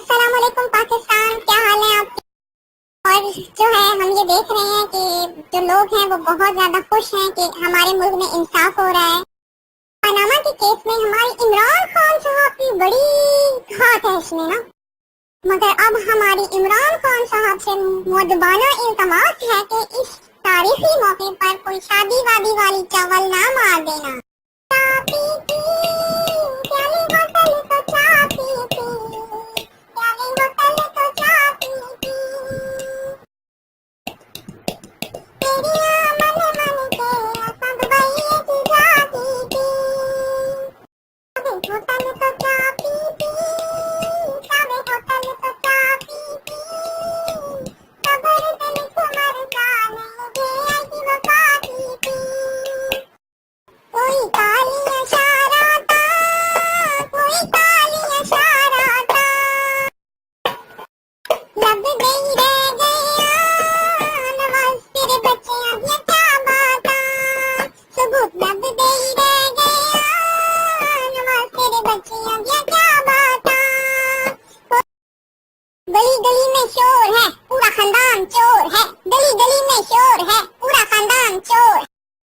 अस्सलाम वालेकुम पाकिस्तान, क्या हाल है आपके। और जो है हम ये देख रहे हैं कि जो लोग हैं वो बहुत ज्यादा खुश हैं कि हमारे मुल्क में इंसाफ हो रहा है। पनामा के केस में हमारे इमरान खान साहब की बड़ी घात है इसमें ना। मगर अब हमारी इमरान खान साहब से मुअद्दबाना इल्तमास है कि इस तारीखी मौके पर कोई शादी वादी वाली चावल ना मार देना। कोई कालिया शराता, कोई कालिया शराता, लब गई रह गया नवाज तेरे बच्चे अब ये क्या बाता। सबूत लब गई रह गया नवाज तेरे बच्चे अब ये क्या बाता। गली गली में शोर है पूरा खानदान चोर है, गली गली में शोर है पूरा खानदान चोर।